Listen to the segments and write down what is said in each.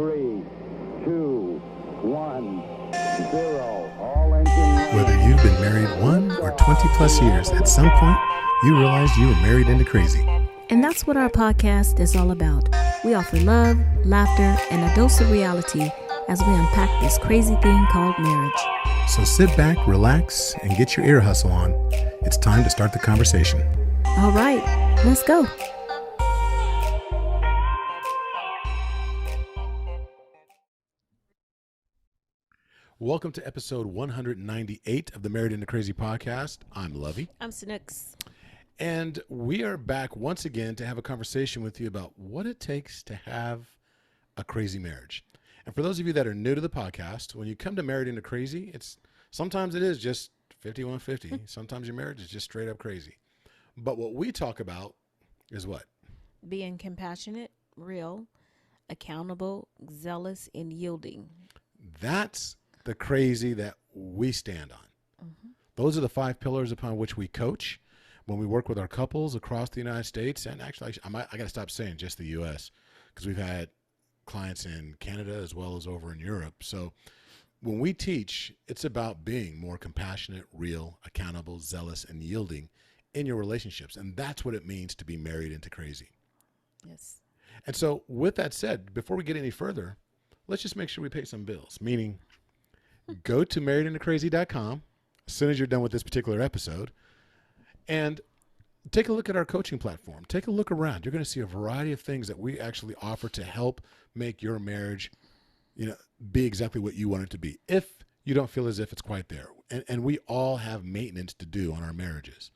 3, 2, 1, 0. All engine running. Whether you've been married 1 or 20 plus years, at some point, you realized you were married into crazy. And that's what our podcast is all about. We offer love, laughter, and a dose of reality as we unpack this crazy thing called marriage. So sit back, relax, and get your ear hustle on. It's time to start the conversation. All right, let's go. Welcome to episode 198 of the Married into Crazy podcast. I'm Lovey. I'm Snooks. And we are back once again to have a conversation with you about what it takes to have a crazy marriage. And for those of you that are new to the podcast, when you come to Married into Crazy, sometimes it is just 5150. Sometimes your marriage is just straight up crazy. But what we talk about is what? Being compassionate, real, accountable, zealous, and yielding. That's the crazy that we stand on. Mm-hmm. Those are the 5 pillars upon which we coach when we work with our couples across the United States. And actually, I got to stop saying just the U.S. because we've had clients in Canada as well as over in Europe. So when we teach, it's about being more compassionate, real, accountable, zealous, and yielding in your relationships. And that's what it means to be married into crazy. Yes. And so with that said, before we get any further, let's just make sure we pay some bills, meaning go to marriedintocrazy.com as soon as you're done with this particular episode and take a look at our coaching platform. Take a look around. You're going to see a variety of things that we actually offer to help make your marriage, be exactly what you want it to be. If you don't feel as if it's quite there, and we all have maintenance to do on our marriages,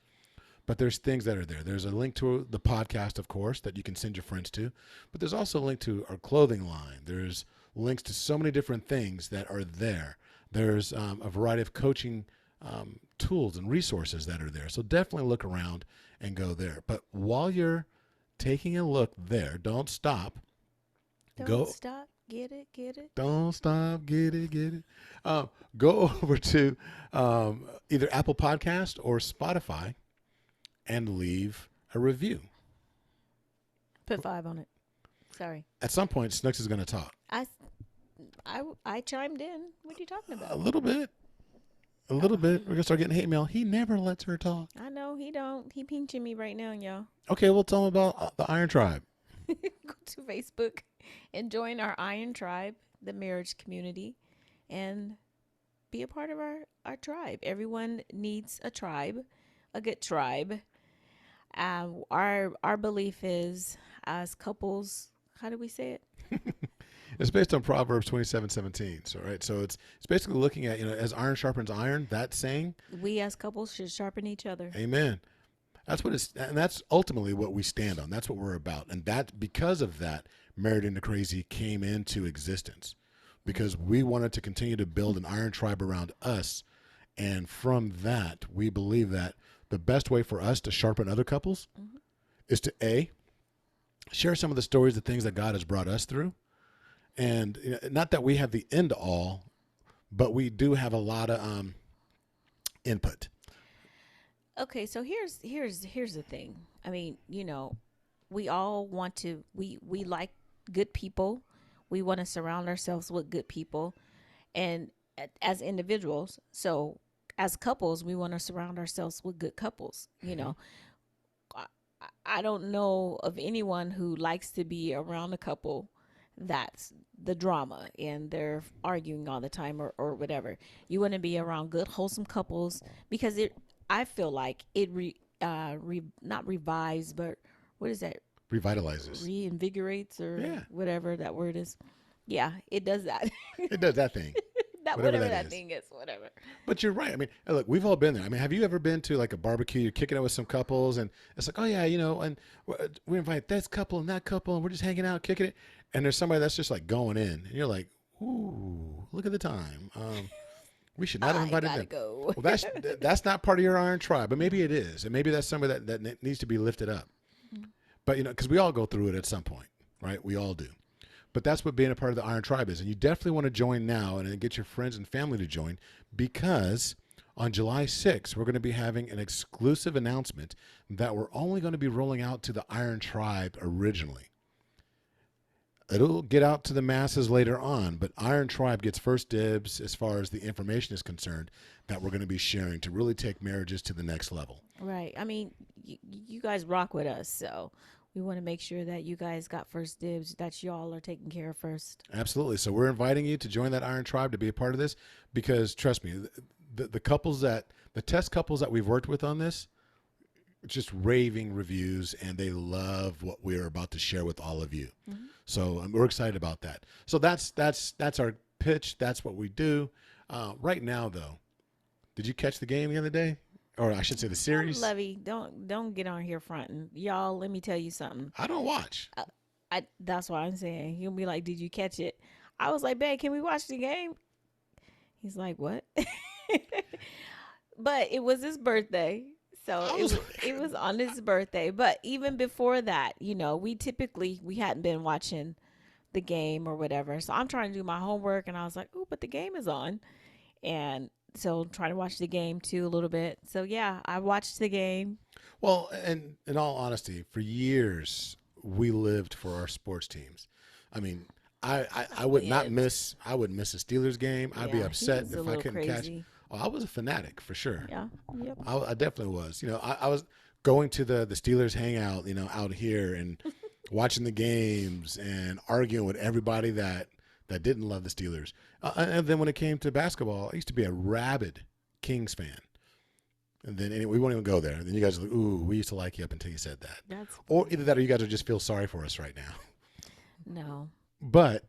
but there's things that are there. There's a link to the podcast, of course, that you can send your friends to, but there's also a link to our clothing line. There's links to so many different things that are there. There's a variety of coaching tools and resources that are there. So definitely look around and go there. But while you're taking a look there, don't stop. Don't stop. Get it. Don't stop. Get it. Go over to either Apple Podcast or Spotify and leave a review. Put 5 on it. Sorry. At some point, Snooks is going to talk. I chimed in. What are you talking about? A little bit. We're going to start getting hate mail. He never lets her talk. I know he don't. He pinching me right now, y'all. Okay, we'll tell him about the Iron Tribe. Go to Facebook and join our Iron Tribe, the marriage community, and be a part of our tribe. Everyone needs a tribe, a good tribe. Our belief is, as couples, how do we say it? It's based on Proverbs 27:17. So it's basically looking at, as iron sharpens iron, that saying. We as couples should sharpen each other. Amen. That's what and that's ultimately what we stand on. That's what we're about. And that, because of that, Married into Crazy came into existence because we wanted to continue to build an iron tribe around us. And from that, we believe that the best way for us to sharpen other couples is to share some of the stories, the things that God has brought us through. And not that we have the end all, but we do have a lot of input. Okay, so here's the thing. I mean, we all want to. We like good people. We want to surround ourselves with good people, and as individuals. So as couples, we want to surround ourselves with good couples. I don't know of anyone who likes to be around a couple that's the drama and they're arguing all the time or whatever. You want to be around good, wholesome couples because I feel like it not revives, but what is that? Revitalizes. Reinvigorates or whatever that word is. Yeah, it does that. It does that thing. whatever that thing is, whatever. But you're right. I mean, look, we've all been there. I mean, have you ever been to like a barbecue? You're kicking it with some couples, and it's like, oh yeah, and we invite this couple and that couple, and we're just hanging out, kicking it. And there's somebody that's just like going in, and you're like, ooh, look at the time. We should not have invited them. Go. Well, that's not part of your iron tribe, but maybe it is, and maybe that's somebody that needs to be lifted up. Mm-hmm. But because we all go through it at some point, right? We all do. But that's what being a part of the Iron Tribe is. And you definitely want to join now and then get your friends and family to join, because on July 6th, we're going to be having an exclusive announcement that we're only going to be rolling out to the Iron Tribe originally. It'll get out to the masses later on, but Iron Tribe gets first dibs as far as the information is concerned that we're going to be sharing to really take marriages to the next level. Right. I mean, you guys rock with us, so we want to make sure that you guys got first dibs, that y'all are taken care of first. Absolutely. So we're inviting you to join that Iron Tribe to be a part of this because, trust me, the test couples that we've worked with on this, just raving reviews, and they love what we're about to share with all of you. Mm-hmm. So we're excited about that. So that's our pitch. That's what we do. Right now, though, did you catch the game the other day? Or I should say the series? Lovey, don't get on here fronting. Y'all, let me tell you something. I don't watch. That's why I'm saying. He'll be like, did you catch it? I was like, babe, can we watch the game? He's like, what? But it was his birthday. So it was on his birthday. But even before that, we hadn't been watching the game or whatever. So I'm trying to do my homework, and I was like, oh, but the game is on. And so I'm trying to watch the game too a little bit. So yeah, I watched the game. Well, and in all honesty, for years we lived for our sports teams. I mean, I would not miss. I would miss a Steelers game. I'd be upset if I couldn't catch. Oh, I was a fanatic for sure. Yeah. Yep. I definitely was. I was going to the Steelers hangout, out here and watching the games and arguing with everybody that didn't love the Steelers. And then when it came to basketball, I used to be a rabid Kings fan. And then anyway, we won't even go there. And then you guys are like, ooh, we used to like you up until you said that. Or either that or you guys will just feel sorry for us right now. No. But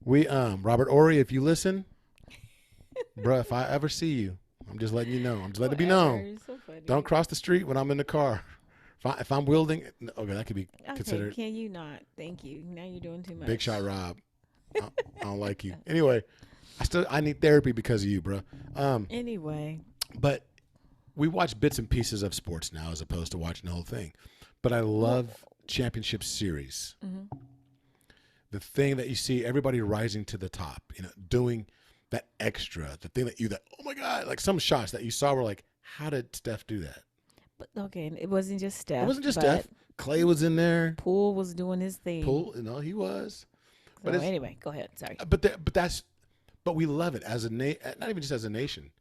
we, Robert Ory, if you listen, bruh, if I ever see you, I'm just letting you know. I'm just letting it be known. So funny. Don't cross the street when I'm in the car. If I'm wielding, okay, that could be considered. Can you not? Thank you. Now you're doing too much. Big shot, Rob. I don't like you. Anyway, I need therapy because of you, bro. Anyway. But we watch bits and pieces of sports now as opposed to watching the whole thing. But I love championship series. Mm-hmm. The thing that you see everybody rising to the top, doing that extra, the thing that oh my God, like some shots that you saw were like, how did Steph do that? But okay, it wasn't just Steph. It wasn't just Steph. Clay was in there. Poole was doing his thing. He was. So but anyway, go ahead. Sorry. But we love it as not even just as a nation,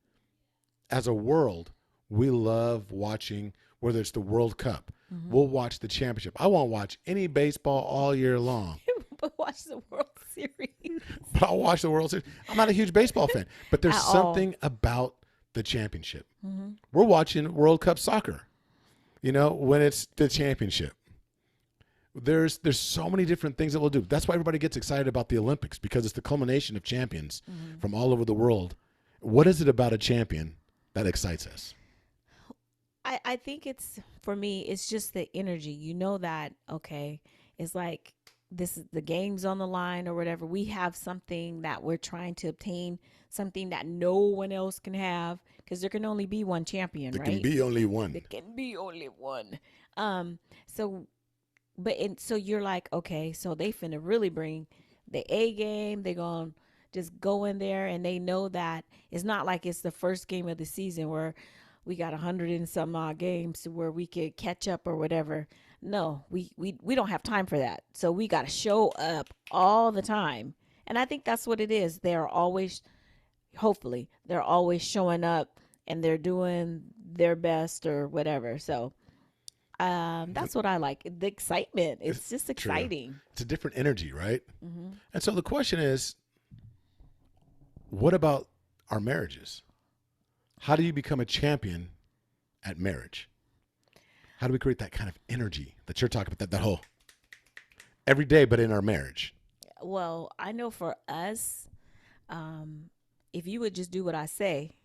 as a world. We love watching, whether it's the World Cup. Mm-hmm. We'll watch the championship. I won't watch any baseball all year long. But watch the World Series. But I'll watch the World Series. I'm not a huge baseball fan, but there's something about the championship. Mm-hmm. We're watching World Cup soccer, when it's the championship. There's so many different things that we'll do. That's why everybody gets excited about the Olympics, because it's the culmination of champions from all over the world. What is it about a champion that excites us? I think for me, it's just the energy. That, okay, it's like this is the game's on the line or whatever. We have something that we're trying to obtain, something that no one else can have, because there can only be one champion, right? There can be only one. There can be only one. So you're like, okay, so they finna really bring the A game. They're going to just go in there, and they know that it's not like it's the first game of the season where we got 100 and some odd games where we could catch up or whatever. No, we don't have time for that. So we got to show up all the time. And I think that's what it is. Hopefully, they're always showing up and they're doing their best or whatever. So that's what I like. The excitement. It's just exciting. True. It's a different energy, right? Mm-hmm. And so the question is, what about our marriages? How do you become a champion at marriage? How do we create that kind of energy that you're talking about, that whole every day, but in our marriage? Well, I know for us, if you would just do what I say,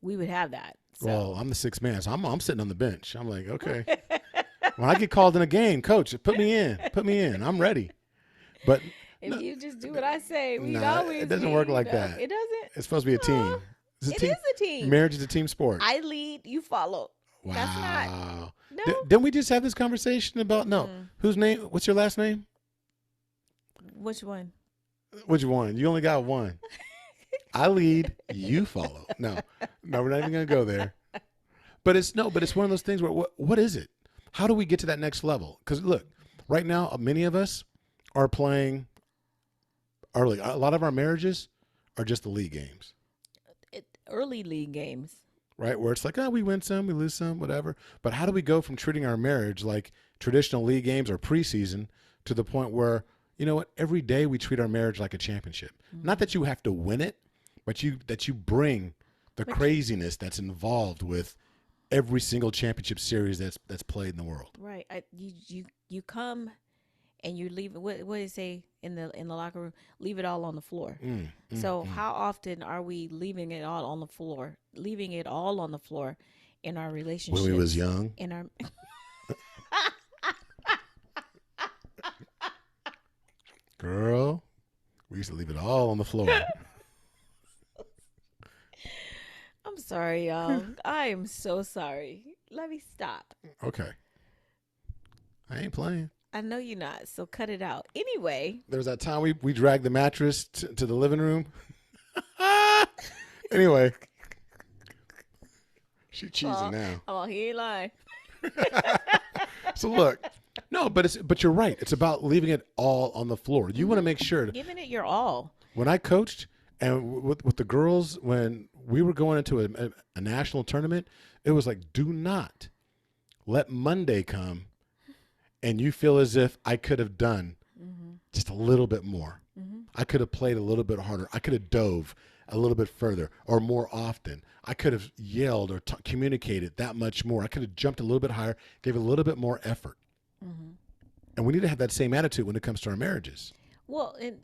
we would have that. So. Well, I'm the sixth man, so I'm sitting on the bench. I'm like, okay. When I get called in a game, coach, put me in. I'm ready. But if you just do what I say, we always. It doesn't work like that. It doesn't. It's supposed to be a team. It is a team. Marriage is a team sport. I lead, you follow. Wow. That's not. No. Didn't we just have this conversation about whose name? What's your last name? Which one? Which one? You only got one. I lead, you follow. No, we're not even going to go there. But it's one of those things where what is it? How do we get to that next level? Because look, right now, many of us are playing early. A lot of our marriages are just the league games, Early league games. right? Where it's like, oh, we win some, we lose some, whatever. But how do we go from treating our marriage like traditional league games or preseason to the point where, you know what, every day we treat our marriage like a championship? Not that you have to win it, but that you bring the craziness that's involved with every single championship series that's played in the world. Right. You come and you leave. What do they say in the locker room? Leave it all on the floor. So how often are we leaving it all on the floor? Leaving it all on the floor in our relationships. When we was young. In our. Girl, we used to leave it all on the floor. I'm sorry, y'all. I am so sorry. Let me stop. Okay. I ain't playing. I know you're not, so cut it out. Anyway. There was that time we dragged the mattress to the living room. Anyway. She cheesing now. Oh, he ain't lying. So look, no, but you're right. It's about leaving it all on the floor. You want to make sure. Giving it your all. When I coached and with the girls, when we were going into a national tournament, it was like, do not let Monday come and you feel as if I could have done just a little bit more. I could have played a little bit harder. I could have dove a little bit further or more often. I could have yelled or communicated that much more. I could have jumped a little bit higher, gave a little bit more effort. And we need to have that same attitude when it comes to our marriages. Well, and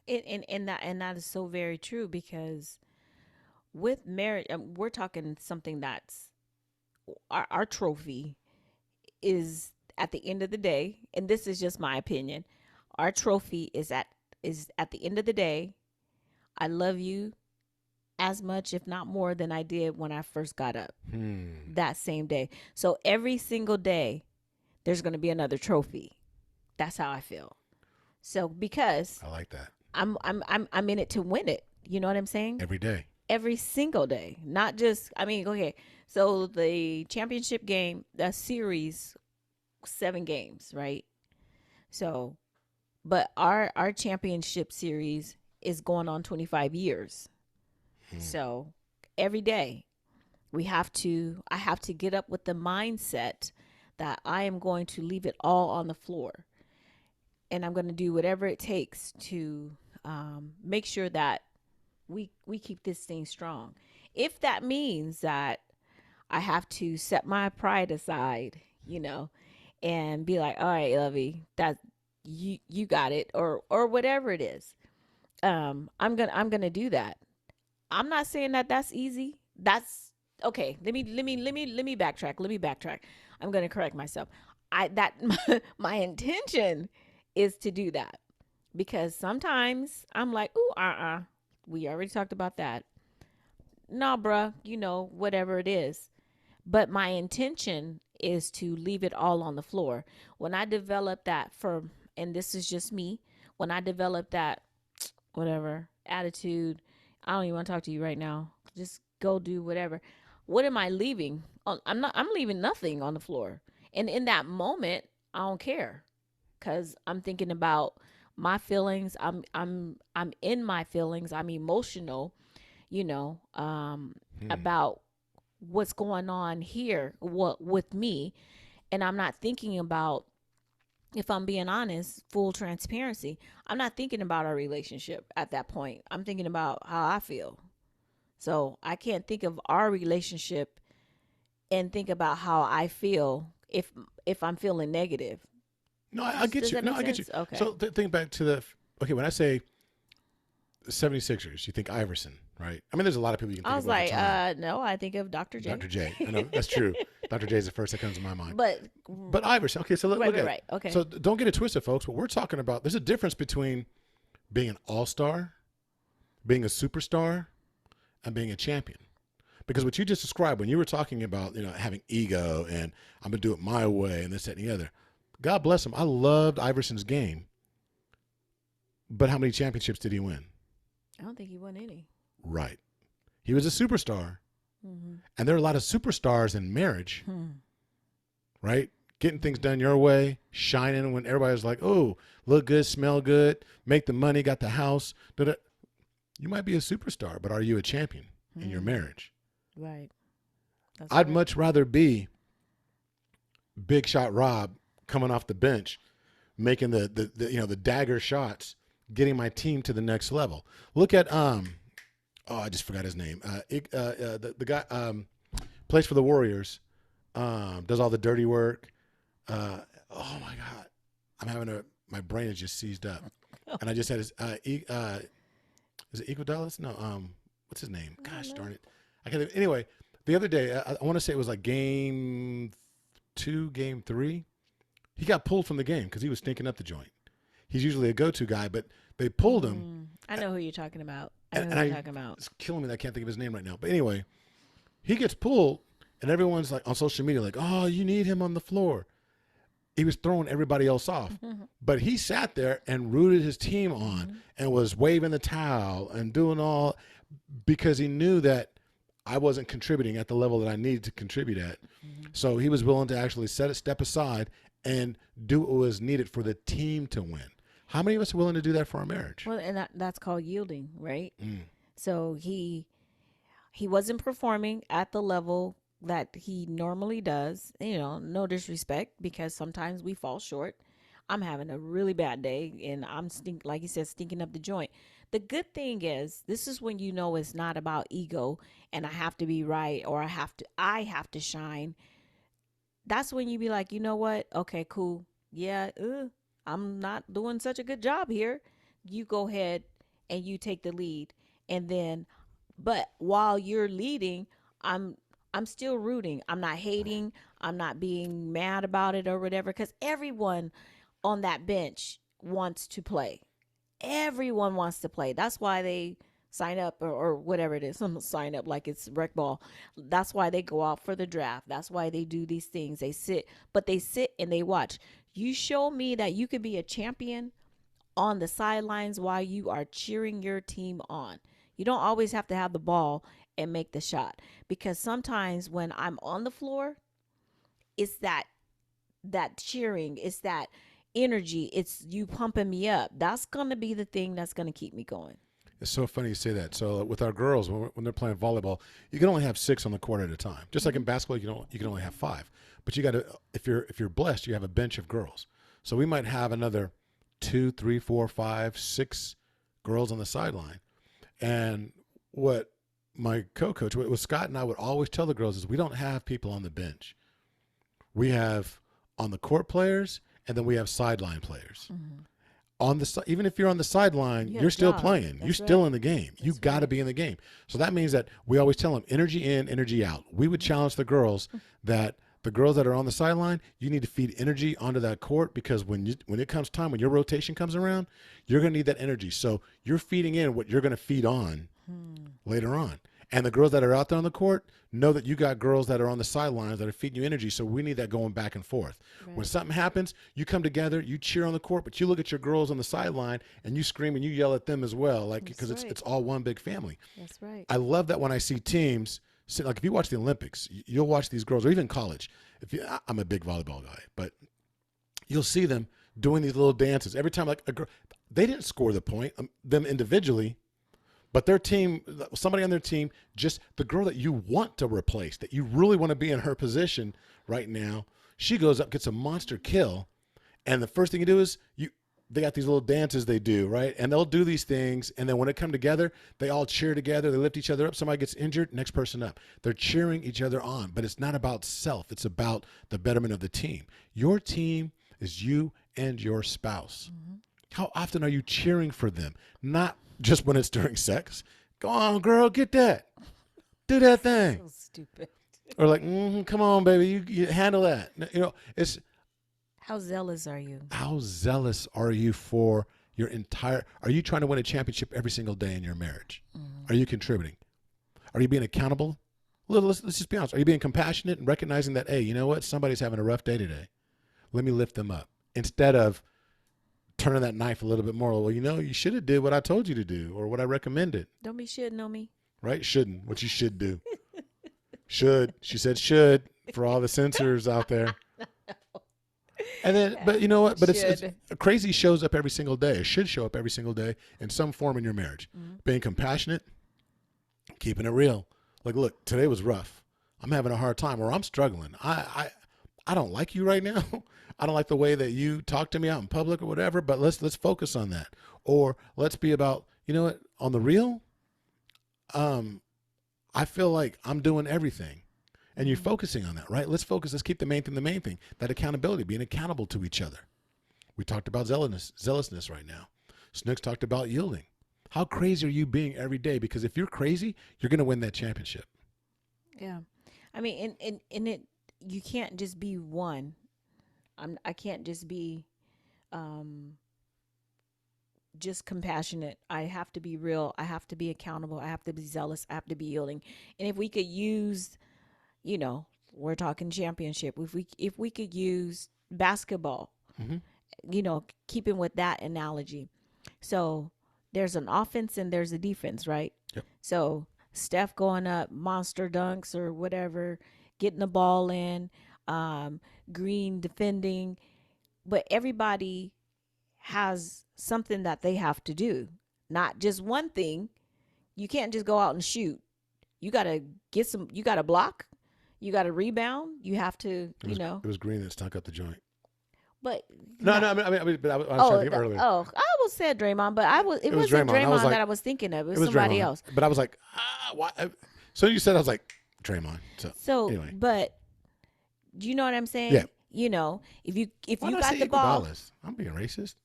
that is so very true, because with marriage, we're talking something that's our trophy is at the end of the day, and this is just my opinion. Our trophy is at the end of the day, I love you as much, if not more, than I did when I first got up that same day. So every single day, there's going to be another trophy. That's how I feel. So because I like that. I'm in it to win it. You know what I'm saying? Every day. Every single day, not just. I mean, okay. So the championship game, the series, 7 games, right? So, but our championship series is going on 25 years. So every day I have to get up with the mindset that I am going to leave it all on the floor, and I'm going to do whatever it takes to make sure that we keep this thing strong. If that means that I have to set my pride aside, and be like, all right, Lovey, that you got it, or whatever it is. I'm gonna do that. I'm not saying that that's easy. That's okay. Let me backtrack. I'm gonna correct myself. My intention is to do that, because sometimes I'm like, ooh, we already talked about that. Nah, bruh, whatever it is. But my intention is to leave it all on the floor. When I develop that and this is just me, when I develop that, whatever, attitude, I don't even want to talk to you right now. Just go do whatever. What am I leaving? I'm leaving nothing on the floor. And in that moment, I don't care, because I'm thinking about my feelings. I'm in my feelings. I'm emotional, about what's going on here, with me. And I'm not thinking about, if I'm being honest, full transparency, I'm not thinking about our relationship at that point. I'm thinking about how I feel. So I can't think of our relationship and think about how I feel if I'm feeling negative. No, I get you. No, I get you. Okay. So think back to when I say 76ers, you think Iverson, right? I mean, there's a lot of people you can think I was of. like, no, I think of Dr. J. Dr. J. I know, that's true. Dr. J is the first that comes to my mind. But Iverson. Okay, so look at it. Right. Okay. So don't get it twisted, folks. What we're talking about, there's a difference between being an all-star, being a superstar, and being a champion. Because what you just described, when you were talking about, having ego and I'm going to do it my way and this, that, and the other, God bless him. I loved Iverson's game. But how many championships did he win? I don't think he won any. Right. He was a superstar. And there are a lot of superstars in marriage, right? getting things done your way, shining when everybody's like, oh, look good, smell good, make the money, got the house. Da-da. You might be a superstar, but are you a champion in your marriage? Right. That's I'd right. much rather be Big Shot Rob coming off the bench, making the dagger shots, getting my team to the next level. Look at I just forgot his name. The guy plays for the Warriors, does all the dirty work. Oh my God, my brain is just seized up, and I just had his is it Iguodala? No, what's his name? Gosh darn it, I can't. Anyway, the other day I want to say it was like game 2, game 3. He got pulled from the game because he was stinking up the joint. He's usually a go-to guy, but they pulled him. I know who you're talking about. I know who you're talking about. It's killing me that I can't think of his name right now. But anyway, he gets pulled, and everyone's like on social media, like, "Oh, you need him on the floor." He was throwing everybody else off, but he sat there and rooted his team on and was waving the towel and doing all because he knew that I wasn't contributing at the level that I needed to contribute at. So he was willing to actually step aside and do what was needed for the team to win. How many of us are willing to do that for our marriage? Well, and that's called yielding, right? So he wasn't performing at the level that he normally does. No disrespect, because sometimes we fall short. I'm having a really bad day, and I'm like you said, stinking up the joint. The good thing is, this is when it's not about ego and I have to be right, or I have to shine. That's when you be like, you know what? Okay, cool. Yeah, I'm not doing such a good job here. You go ahead and you take the lead. And then, but while you're leading, I'm still rooting. I'm not hating. I'm not being mad about it or whatever, because everyone on that bench wants to play. Everyone wants to play. That's why they sign up or whatever it is. Some sign up like it's rec ball. That's why they go out for the draft. That's why they do these things. They sit and they watch. You show me that you could be a champion on the sidelines while you are cheering your team on. You don't always have to have the ball and make the shot, because sometimes when I'm on the floor, it's that cheering, it's that energy, it's you pumping me up. That's going to be the thing that's going to keep me going. It's so funny you say that. So with our girls, when they're playing volleyball, you can only have 6 on the court at a time. Just like in basketball, you can only have 5. But you got to, if you're blessed, you have a bench of girls. So we might have another 2, 3, 4, 5, 6 girls on the sideline. And what my co-coach, what Scott and I would always tell the girls is, we don't have people on the bench. We have on the court players, and then we have sideline players. Even if you're on the sideline, you're still playing. You're still in the game. You got to be in the game. So that means that we always tell them energy in, energy out. We would challenge the girls that the girls that are on the sideline, you need to feed energy onto that court, because when it comes time, when your rotation comes around, you're going to need that energy. So you're feeding in what you're going to feed on later on. And the girls that are out there on the court know that you got girls that are on the sidelines that are feeding you energy. So we need that going back and forth. Right. When something happens, you come together, you cheer on the court, but you look at your girls on the sideline and you scream and you yell at them as well, like, because it's all one big family. That's right. I love that when I see teams, like if you watch the Olympics, you'll watch these girls, or even college. I'm a big volleyball guy, but you'll see them doing these little dances every time. Like a girl, they didn't score the point, them individually. But their team, somebody on their team, just the girl that you want to replace, that you really want to be in her position right now, she goes up, gets a monster kill, and the first thing you do is they got these little dances they do, right? And they'll do these things, and then when it come together, they all cheer together, they lift each other up. Somebody gets injured, next person up. They're cheering each other on, but it's not about self. It's about the betterment of the team. Your team is you and your spouse. How often are you cheering for them? Not just when it's during sex. Go on, girl, get that. Do that thing. So stupid. Or like, come on, baby, you handle that. It's how zealous are you? How zealous are you for your entire? Are you trying to win a championship every single day in your marriage? Are you contributing? Are you being accountable? Let's just be honest. Are you being compassionate and recognizing that, hey, you know what? Somebody's having a rough day today. Let me lift them up, instead of turning that knife a little bit more. Well, you should have did what I told you to do, or what I recommended. Don't be shitting on me. Right? Shouldn't. What you should do. Should. She said should, for all the censors out there. And then, but you know what? But it's Should. crazy shows up every single day. It should show up every single day in some form in your marriage. Being compassionate, keeping it real. Like, look, today was rough. I'm having a hard time, or I'm struggling. I don't like you right now. I don't like the way that you talk to me out in public or whatever. But let's focus on that, or let's be about, you know what, on the real. I feel like I'm doing everything. And you're focusing on that, right? Let's focus. Let's keep the main thing, that accountability, being accountable to each other. We talked about zealousness right now. Snooks talked about yielding. How crazy are you being every day? Because if you're crazy, you're going to win that championship. Yeah. I mean, and it, you can't just be one. I can't just be just compassionate. I have to be real. I have to be accountable. I have to be zealous. I have to be yielding. And if we could use, we're talking championship. If we could use basketball, keeping with that analogy. So there's an offense and there's a defense, right? Yep. So Steph going up, monster dunks or whatever, getting the ball in, Green defending, but everybody has something that they have to do, not just one thing. You can't just go out and shoot. You got to you got to block. You got to rebound. You have to, It was Green that stunk up the joint. But no, I was trying to think earlier. Oh, I almost said Draymond, but it wasn't Draymond. Draymond that I was thinking of. It was somebody Draymond. else. But I was like, why? So you said, I was like, Draymond. So anyway. But do you know what I'm saying? Yeah. If you Why got the ball, I'm being racist.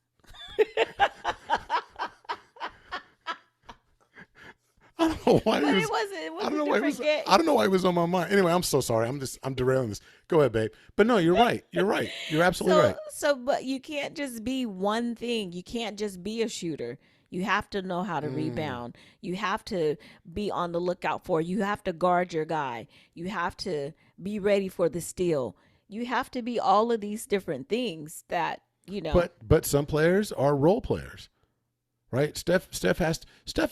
I don't know why. but it wasn't. I don't know why it was on my mind. Anyway, I'm so sorry. I'm derailing this. Go ahead, babe. But no, you're right. You're right. You're absolutely right. But you can't just be one thing. You can't just be a shooter. You have to know how to rebound. You have to be on the lookout for. You have to guard your guy. You have to be ready for the steal. You have to be all of these different things that, But some players are role players. Right? Steph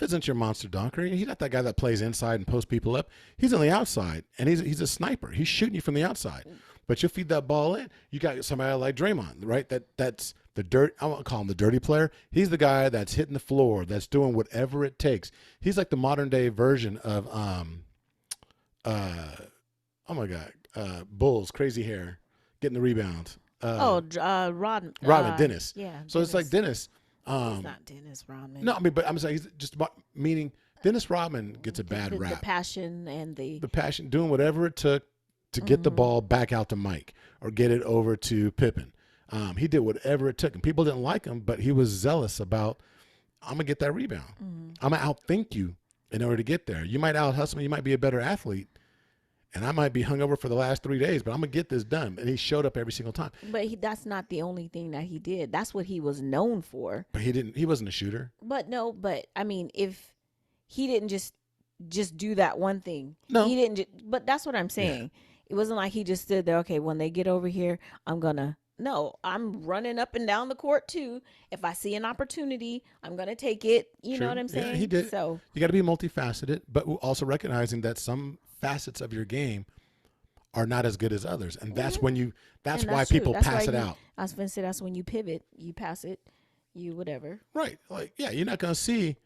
isn't your monster dunker. He's not that guy that plays inside and posts people up. He's on the outside, and he's a sniper. He's shooting you from the outside. But you feed that ball in. You got somebody like Draymond, right? That's the dirt. I won't call him the dirty player. He's the guy that's hitting the floor, that's doing whatever it takes. He's like the modern day version of oh my God, Bulls, crazy hair, getting the rebounds. Rodman. Dennis. Yeah. So Dennis. It's like Dennis. It's not Dennis Rodman. No, I mean, but I'm saying he's just meaning Dennis Rodman gets a bad rap. The passion and the passion, doing whatever it took to get the ball back out to Mike or get it over to Pippen. He did whatever it took, and people didn't like him, but he was zealous about, I'm gonna get that rebound. I'm gonna outthink you in order to get there. You might out hustle me. You might be a better athlete. And I might be hungover for the last 3 days, but I'm going to get this done. And he showed up every single time. But that's not the only thing that he did. That's what he was known for. But he wasn't a shooter. But I mean, if he didn't just do that one thing. No. He didn't, but that's what I'm saying. Yeah. It wasn't like he just stood there, okay, when they get over here, I'm running up and down the court too. If I see an opportunity, I'm going to take it. You know what I'm saying? Yeah, he did. So you got to be multifaceted, but also recognizing that some facets of your game are not as good as others, and that's that's why people pass it out. I was going to say that's when you pivot, you pass it, you whatever. Right? Like, yeah, you're not going to see,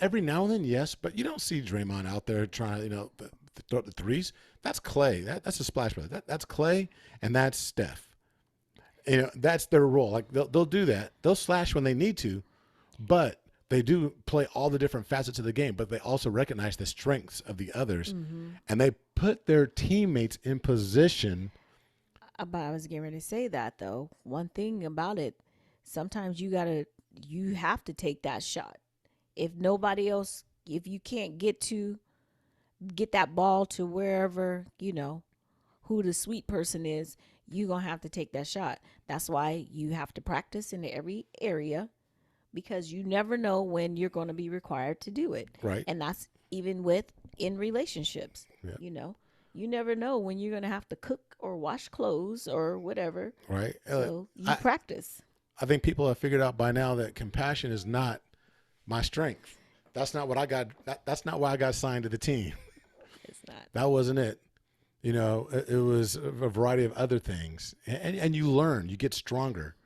every now and then, yes, but you don't see Draymond out there trying, throw the threes. That's Clay. That's a splash brother. That's Clay, and that's Steph. That's their role. Like they'll do that. They'll slash when they need to, but they do play all the different facets of the game, but they also recognize the strengths of the others, and they put their teammates in position. But I was getting ready to say that, though. One thing about it, sometimes you have to take that shot. If nobody else, if you can't get that ball to wherever, who the sweet person is, you're going to have to take that shot. That's why you have to practice in every area, because you never know when you're going to be required to do it. Right. And that's even in relationships. Yeah. You never know when you're going to have to cook or wash clothes or whatever. Right. So you practice. I think people have figured out by now that compassion is not my strength. That's not what I got. That's not why I got signed to the team. It's not. That wasn't it. It was a variety of other things, and you learn, you get stronger,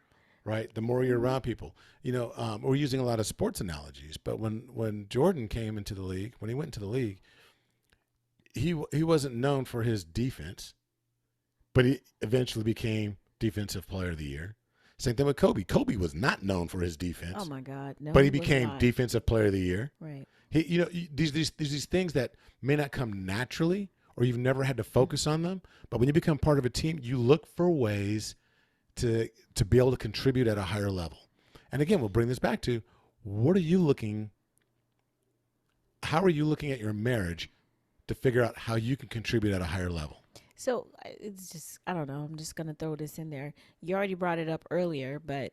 right? The more you're around people, we're using a lot of sports analogies, but when Jordan came into the league, when he went into the league, he wasn't known for his defense, but he eventually became Defensive Player of the Year. Same thing with Kobe. Kobe was not known for his defense. Oh my God, no! But he was became not. Defensive Player of the Year. Right. These things that may not come naturally, or you've never had to focus on them. But when you become part of a team, you look for ways to be able to contribute at a higher level. And again, we'll bring this back to how are you looking at your marriage to figure out how you can contribute at a higher level? So it's just, I don't know. I'm just going to throw this in there. You already brought it up earlier, but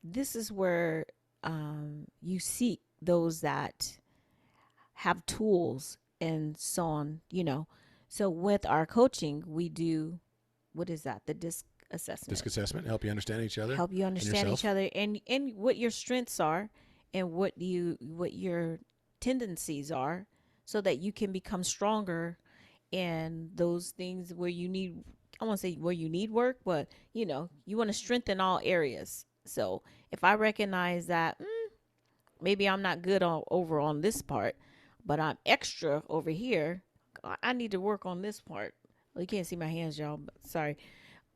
this is where you seek those that have tools and so on, So with our coaching, we do, what is that? The DISC assessment. DISC assessment, help you understand each other. Help you understand each other and what your strengths are and what your tendencies are so that you can become stronger in those things where you need, I won't say where you need work, but you want to strengthen all areas. So if I recognize that maybe I'm not good over on this part, but I'm extra over here, I need to work on this part. Well, you can't see my hands, y'all. But sorry.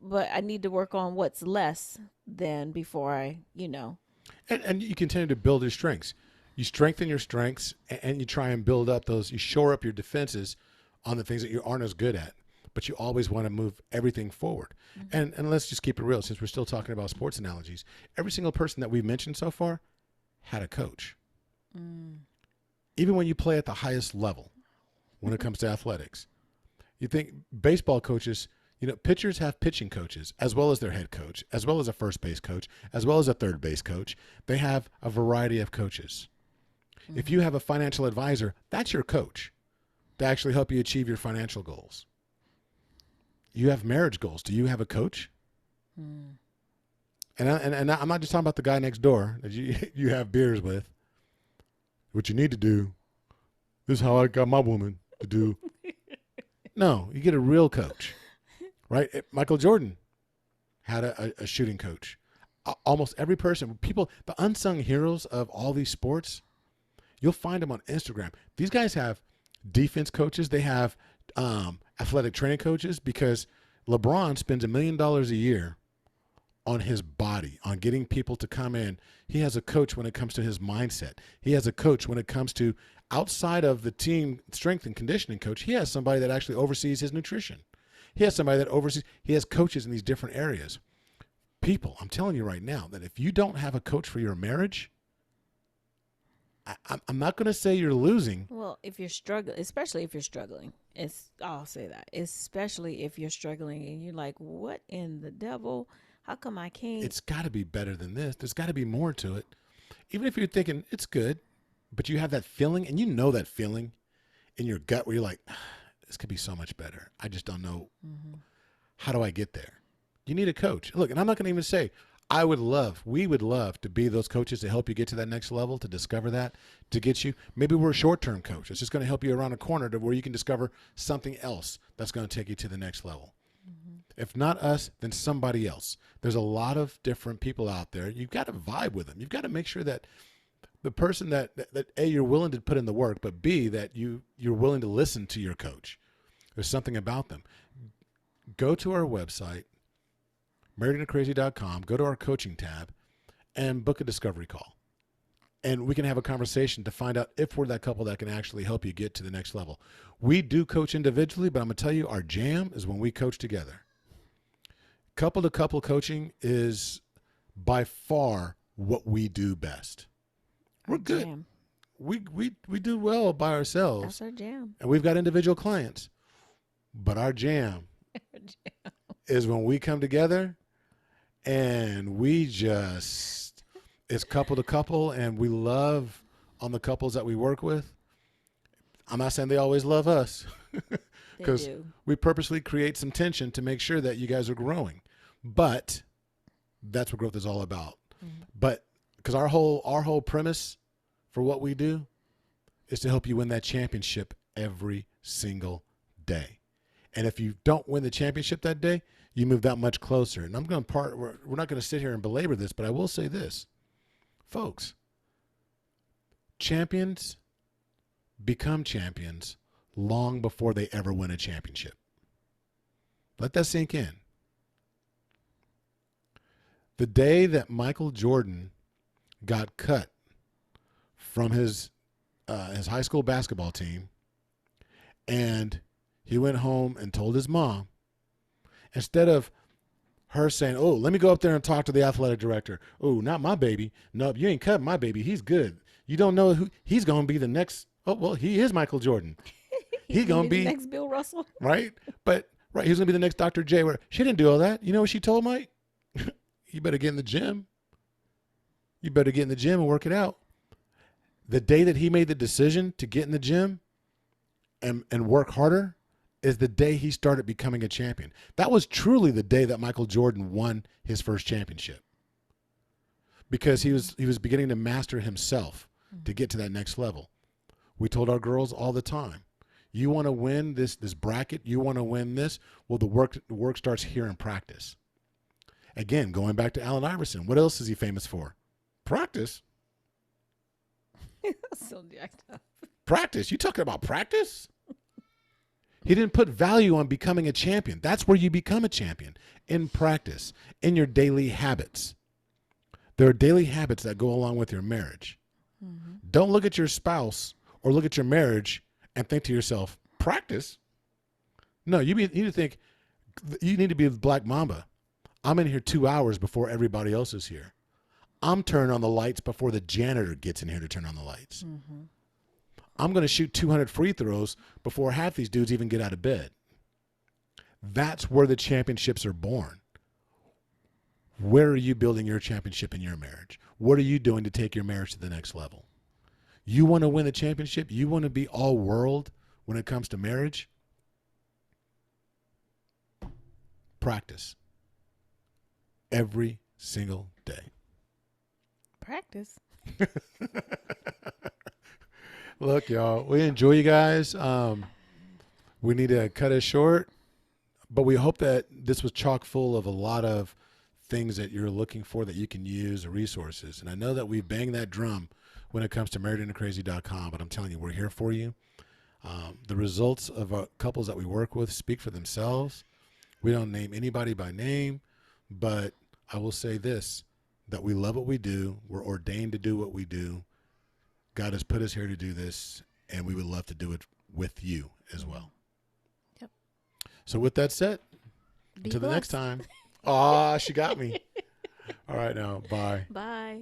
But I need to work on what's less than before I. And you continue to build your strengths. You strengthen your strengths, and you try and build up those. You shore up your defenses on the things that you aren't as good at. But you always want to move everything forward. Mm-hmm. And let's just keep it real, since we're still talking about sports analogies. Every single person that we've mentioned so far had a coach. Even when you play at the highest level, when it comes to athletics, you think baseball coaches, pitchers have pitching coaches as well as their head coach, as well as a first base coach, as well as a third base coach. They have a variety of coaches. Mm-hmm. If you have a financial advisor, that's your coach to actually help you achieve your financial goals. You have marriage goals. Do you have a coach? And I'm not just talking about the guy next door that you have beers with. What you need to do, this is how I got my woman to do. No, you get a real coach, right? Michael Jordan had a shooting coach. Almost every person, the unsung heroes of all these sports, you'll find them on Instagram. These guys have defense coaches. They have athletic training coaches, because LeBron spends $1 million a year on his body, on getting people to come in. He has a coach when it comes to his mindset. He has a coach when it comes to, outside of the team strength and conditioning coach, he has somebody that actually oversees his nutrition. He has somebody that he has coaches in these different areas. People, I'm telling you right now that if you don't have a coach for your marriage, I'm not going to say you're losing. Well, if you're struggling, especially if you're struggling, I'll say that, especially if you're struggling and you're like, what in the devil? How come I can't? It's got to be better than this. There's got to be more to it. Even if you're thinking it's good, but you have that feeling, and that feeling in your gut where you're like, this could be so much better. I just don't know. How do I get there? You need a coach. Look, and I'm not going to even say, we would love to be those coaches to help you get to that next level, to discover that, to get you. Maybe we're a short-term coach. It's just going to help you around a corner to where you can discover something else that's going to take you to the next level. If not us, then somebody else. There's a lot of different people out there. You've got to vibe with them. You've got to make sure that the person that A, you're willing to put in the work, but B, that you're willing to listen to your coach. There's something about them. Go to our website, marriedandcrazy.com, go to our coaching tab, and book a discovery call. And we can have a conversation to find out if we're that couple that can actually help you get to the next level. We do coach individually, but I'm going to tell you, our jam is when we coach together. Couple-to-couple coaching is by far what we do best. We're good. Jam. We do well by ourselves. That's our jam. And we've got individual clients. But our jam is when we come together and it's couple to couple, and we love on the couples that we work with. I'm not saying they always love us, because we purposely create some tension to make sure that you guys are growing. But that's what growth is all about. But because our whole premise for what we do is to help you win that championship every single day. And if you don't win the championship that day, you move that much closer. And we're not going to sit here and belabor this, but I will say this. Folks, champions become champions long before they ever win a championship. Let that sink in. The day that Michael Jordan got cut from his high school basketball team, and he went home and told his mom, instead of her saying, "Oh, let me go up there and talk to the athletic director. Oh, not my baby. Nope, you ain't cut my baby. He's good. You don't know who he's going to be the next. Oh, well, he is Michael Jordan. He's going to be the next Bill Russell." Right? But, right, he's going to be the next Dr. J. Where she didn't do all that. You know what she told Mike? You better get in the gym. You better get in the gym and work it out. The day that he made the decision to get in the gym and work harder is the day he started becoming a champion. That was truly the day that Michael Jordan won his first championship, because he was beginning to master himself to get to that next level. We told our girls all the time, you want to win this bracket, you want to win this, well, the work starts here in practice. Again, going back to Allen Iverson, what else is he famous for? Practice. So jacked up. Practice. You talking about practice? He didn't put value on becoming a champion. That's where you become a champion, in practice, in your daily habits. There are daily habits that go along with your marriage. Mm-hmm. Don't look at your spouse or look at your marriage and think to yourself, practice? No, you need to think, you need to be the Black Mamba. I'm in here 2 hours before everybody else is here. I'm turning on the lights before the janitor gets in here to turn on the lights. Mm-hmm. I'm going to shoot 200 free throws before half these dudes even get out of bed. That's where the championships are born. Where are you building your championship in your marriage? What are you doing to take your marriage to the next level? You want to win the championship? You want to be all world when it comes to marriage? Practice. Every single day. Practice. Look, y'all, we enjoy you guys. We need to cut it short, but we hope that this was chock full of a lot of things that you're looking for that you can use, resources. And I know that we bang that drum when it comes to marriedandcrazy.com, but I'm telling you, we're here for you. The results of couples that we work with speak for themselves. We don't name anybody by name, but I will say this, that we love what we do. We're ordained to do what we do. God has put us here to do this, and we would love to do it with you as well. Yep. So with that said, until the next time. Aw, she got me. All right now, bye. Bye.